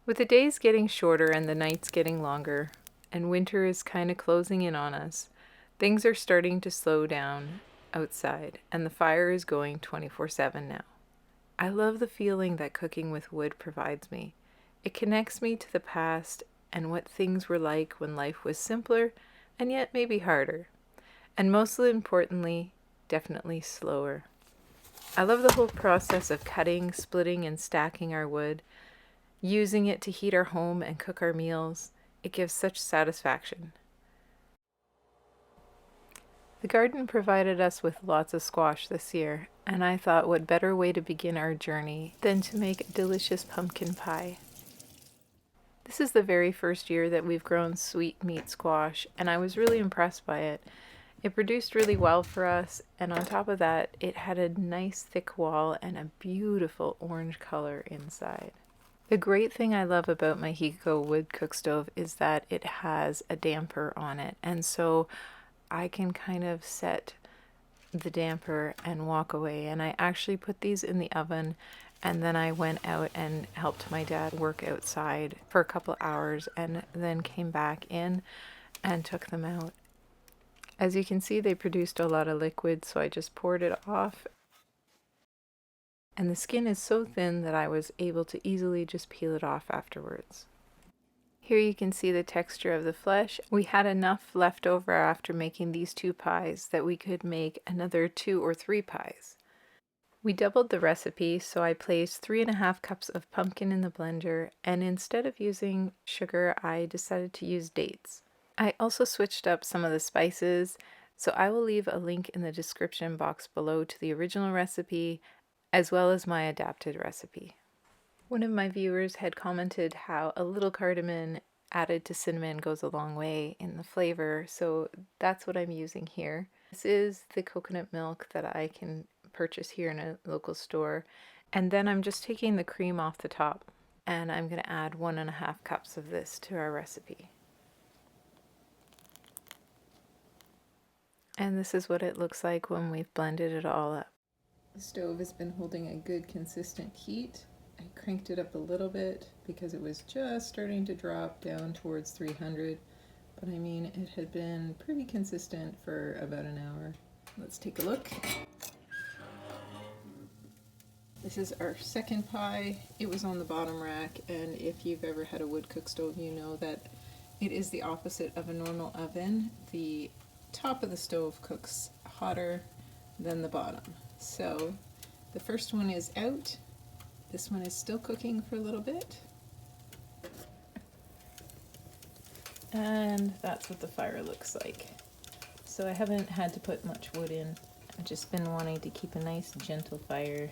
With the days getting shorter and the nights getting longer, and winter is kind of closing in on us, things are starting to slow down outside, and the fire is going 24/7 now. I love the feeling that cooking with wood provides me. It connects me to the past and what things were like when life was simpler and yet maybe harder. And most importantly, definitely slower. I love the whole process of cutting, splitting, and stacking our wood, using it to heat our home and cook our meals. It gives such satisfaction. The garden provided us with lots of squash this year, and I thought what better way to begin our journey than to make a delicious pumpkin pie. This is the very first year that we've grown sweet meat squash, and I was really impressed by it. It produced really well for us, and on top of that, it had a nice thick wall and a beautiful orange color inside. The great thing I love about my Heco wood cookstove is that it has a damper on it, and so I can kind of set the damper and walk away. And I actually put these in the oven, and then I went out and helped my dad work outside for a couple hours and then came back in and took them out. As you can see, they produced a lot of liquid, so I just poured it off. And the skin is so thin that I was able to easily just peel it off afterwards. Here you can see the texture of the flesh. We had enough left over after making these 2 pies that we could make another 2 or 3 pies. We doubled the recipe, so I placed 3.5 cups of pumpkin in the blender, and instead of using sugar, I decided to use dates. I also switched up some of the spices, so I will leave a link in the description box below to the original recipe, as well as my adapted recipe. One of my viewers had commented how a little cardamom added to cinnamon goes a long way in the flavor, so that's what I'm using here. This is the coconut milk that I can purchase here in a local store, and then I'm just taking the cream off the top, and I'm going to add 1.5 cups of this to our recipe. And this is what it looks like when we've blended it all up. The stove has been holding a good consistent heat. I cranked it up a little bit because it was just starting to drop down towards 300, but I mean it had been pretty consistent for about an hour. Let's take a look. This is our second pie. It was on the bottom rack, and if you've ever had a wood cook stove, you know that it is the opposite of a normal oven. The top of the stove cooks hotter than the bottom. So the first one is out. This one is still cooking for a little bit. And that's what the fire looks like. So I haven't had to put much wood in. I've just been wanting to keep a nice gentle fire.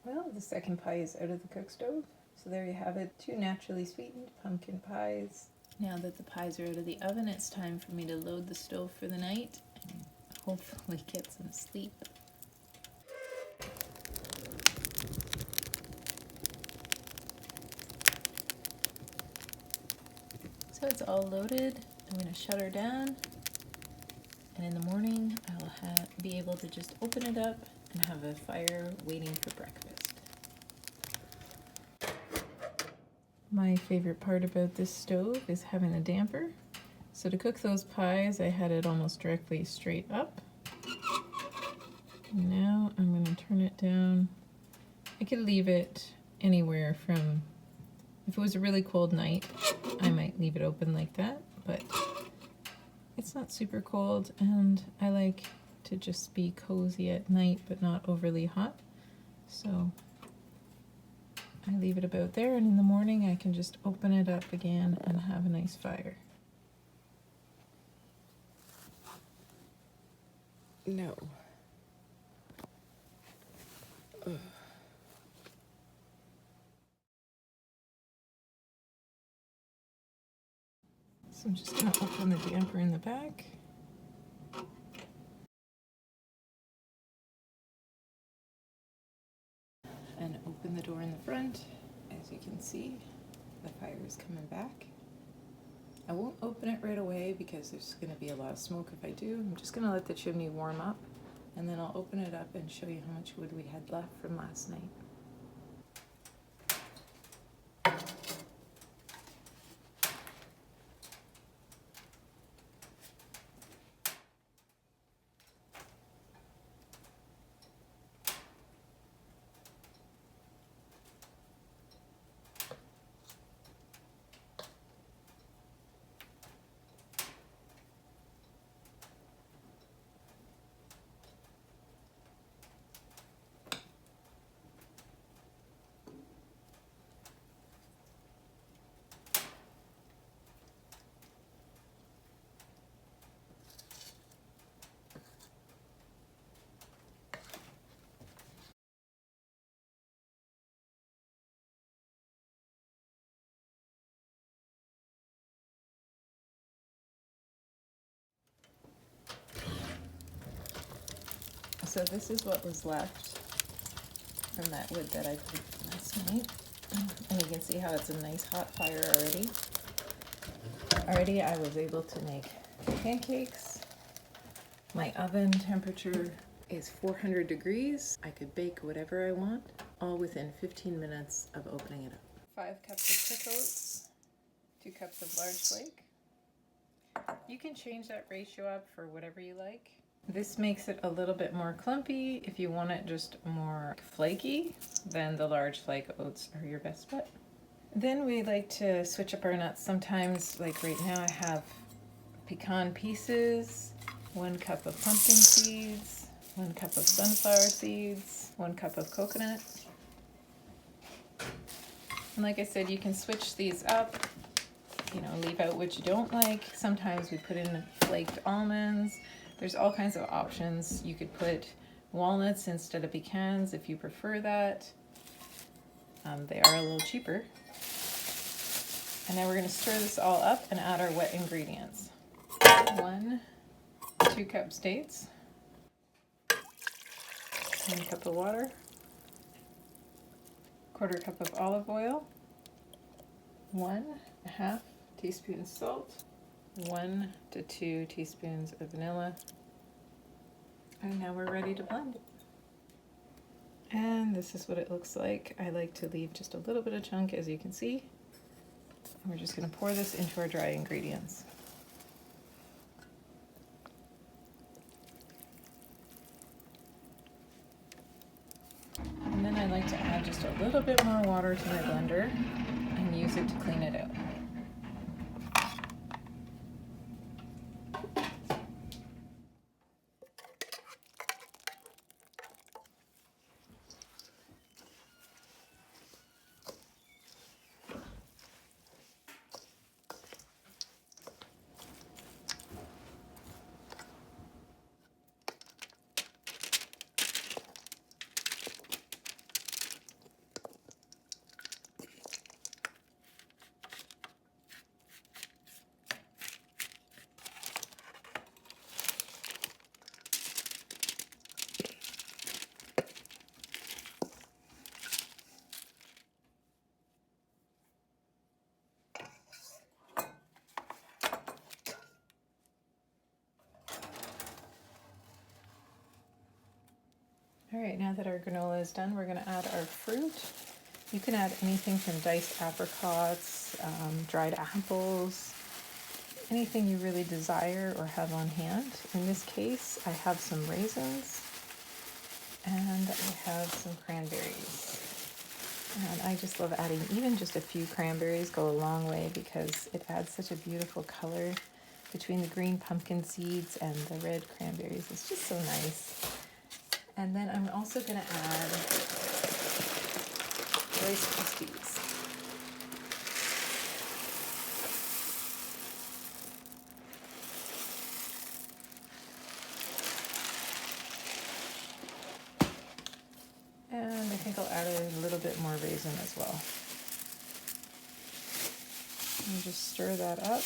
Well, the second pie is out of the cook stove. So there you have it, 2 naturally sweetened pumpkin pies. Now that the pies are out of the oven, it's time for me to load the stove for the night and hopefully get some sleep. So it's all loaded. I'm going to shut her down, and in the morning I'll be able to just open it up and have a fire waiting for breakfast. My favorite part about this stove is having a damper. So to cook those pies, I had it almost directly straight up. And now I'm going to turn it down. I could leave it anywhere from, if it was a really cold night, I might leave it open like that, but it's not super cold, and I like to just be cozy at night but not overly hot. So I leave it about there, and in the morning I can just open it up again and have a nice fire. No. Ugh. So I'm just going to open the damper in the back. And open the door in the front. As you can see, the fire is coming back. I won't open it right away because there's going to be a lot of smoke if I do. I'm just going to let the chimney warm up, And then I'll open it up and show you how much wood we had left from last night. So this is what was left from that wood that I cooked last night. And you can see how it's a nice hot fire already. Already I was able to make pancakes. My oven temperature is 400 degrees. I could bake whatever I want, all within 15 minutes of opening it up. 5 cups of thick oats, 2 cups of large flake. You can change that ratio up for whatever you like. This makes it a little bit more clumpy. If you want it just more flaky, then the large flake oats are your best bet. Then we like to switch up our nuts. Sometimes, like right now, I have pecan pieces, 1 cup of pumpkin seeds, 1 cup of sunflower seeds, 1 cup of coconut. And like I said, you can switch these up, you know, leave out what you don't like. Sometimes we put in flaked almonds. There's all kinds of options. You could put walnuts instead of pecans if you prefer that. They are a little cheaper. And now we're going to stir this all up and add our wet ingredients. 2 cups dates, 1 cup of water, 1/4 cup of olive oil, 1/2 teaspoon salt, 1 to 2 teaspoons of vanilla, and now we're ready to blend. And this is what it looks like. I like to leave just a little bit of chunk, as you can see. And we're just going to pour this into our dry ingredients. And then I like to add just a little bit more water to my blender and use it to clean it out. All right, now that our granola is done, we're going to add our fruit. You can add anything from diced apricots, dried apples, anything you really desire or have on hand. In this case, I have some raisins and I have some cranberries. And I just love adding even just a few cranberries go a long way because it adds such a beautiful color between the green pumpkin seeds and the red cranberries. It's just so nice. And then I'm also going to add Rice Krispies. And I think I'll add a little bit more raisin as well. And just stir that up.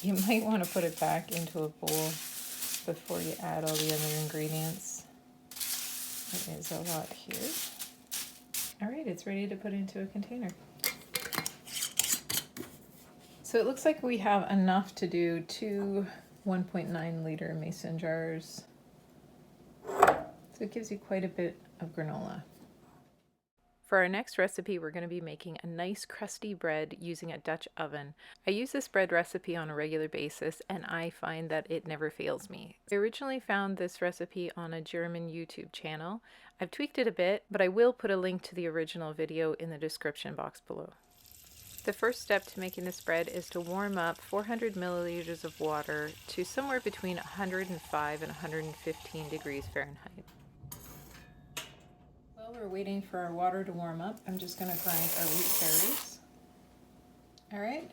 You might want to put it back into a bowl before you add all the other ingredients. There is a lot here. All right. right, it's ready to put into a container. So it looks like we have enough to do 2 1.9 liter mason jars. So it gives you quite a bit of granola. For our next recipe, we're going to be making a nice crusty bread using a Dutch oven. I use this bread recipe on a regular basis and I find that it never fails me. I originally found this recipe on a German YouTube channel. I've tweaked it a bit, but I will put a link to the original video in the description box below. The first step to making this bread is to warm up 400 milliliters of water to somewhere between 105 and 115 degrees Fahrenheit. While we're waiting for our water to warm up, I'm just going to grind our wheat berries. Alright,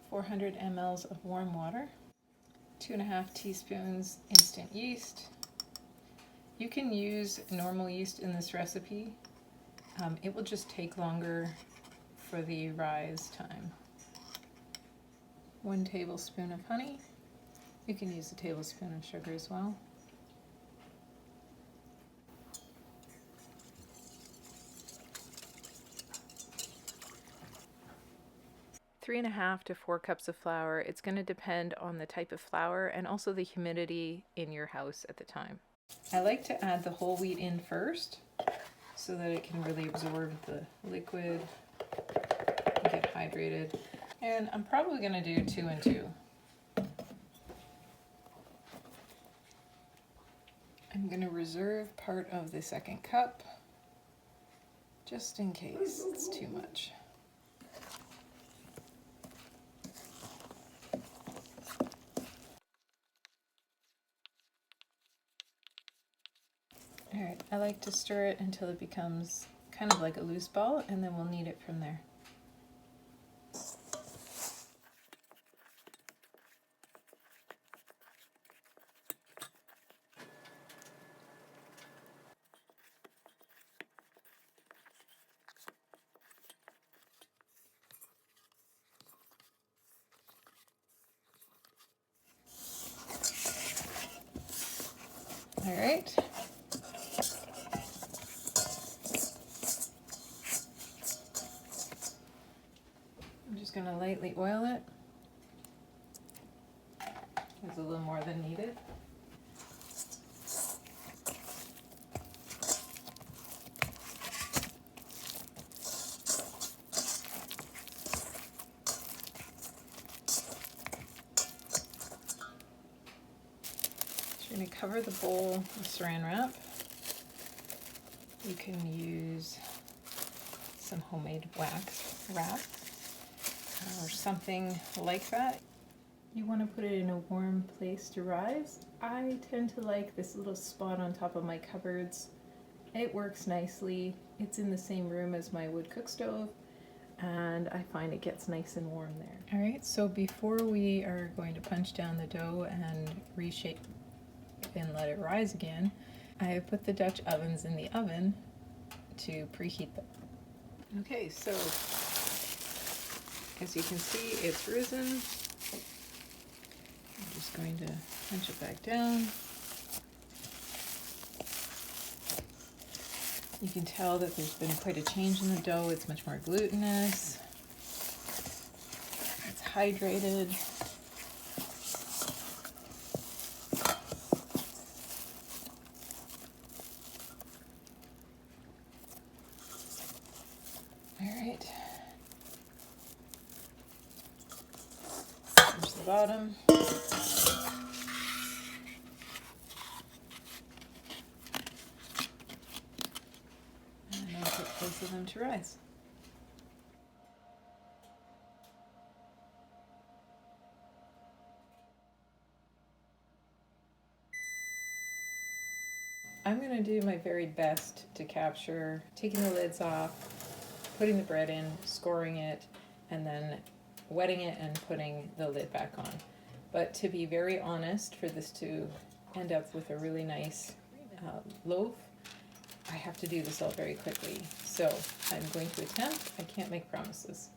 400 mLs of warm water, 2.5 teaspoons instant yeast. You can use normal yeast in this recipe. It will just take longer for the rise time. 1 tablespoon of honey. You can use a tablespoon of sugar as well. 3.5 to 4 cups of flour. It's going to depend on the type of flour and also the humidity in your house at the time. I like to add the whole wheat in first so that it can really absorb the liquid and get hydrated. And I'm probably going to do 2 and 2. I'm going to reserve part of the second cup just in case it's too much. Alright, I like to stir it until it becomes kind of like a loose ball, and then we'll knead it from there. Alright. I'm just going to lightly oil it. There's a little more than needed. Just going to cover the bowl with saran wrap. You can use some homemade wax wrap or something like that. You want to put it in a warm place to rise. I tend to like this little spot on top of my cupboards. It works nicely. It's in the same room as my wood cook stove, and I find it gets nice and warm there. Alright, so before we are going to punch down the dough and reshape and let it rise again, I have put the Dutch ovens in the oven to preheat them. Okay, so as you can see, it's risen. I'm just going to punch it back down. You can tell that there's been quite a change in the dough. It's much more glutinous. It's hydrated. Alright. Here's the bottom. And I'll put both of them to rise. I'm going to do my very best to capture taking the lids off, putting the bread in, scoring it, and then wetting it and putting the lid back on. But to be very honest, for this to end up with a really nice loaf, I have to do this all very quickly. So I'm going to attempt. I can't make promises.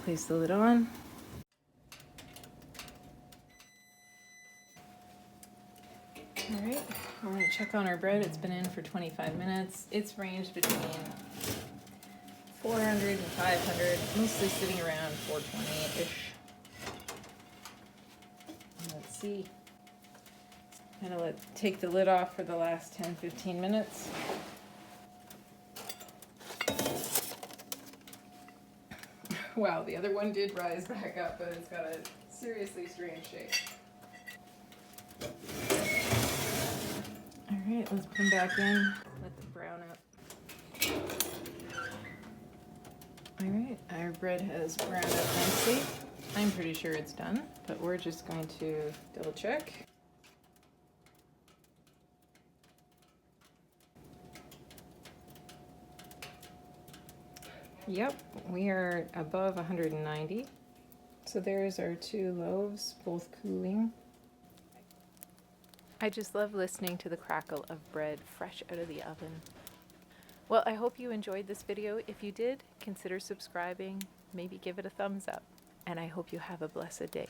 place the lid on. Alright, we're going to check on our bread. It's been in for 25 minutes. It's ranged between 400 and 500, mostly sitting around 420-ish. Let's see. I'm going to take the lid off for the last 10-15 minutes. Wow, the other one did rise back up, but it's got a seriously strange shape. Alright, let's put them back in, let them brown up. Alright, our bread has browned up nicely. I'm pretty sure it's done, but we're just going to double check. Yep, we are above 190. So there's our 2 loaves, both cooling. I just love listening to the crackle of bread fresh out of the oven. Well, I hope you enjoyed this video. If you did, consider subscribing, maybe give it a thumbs up, and I hope you have a blessed day.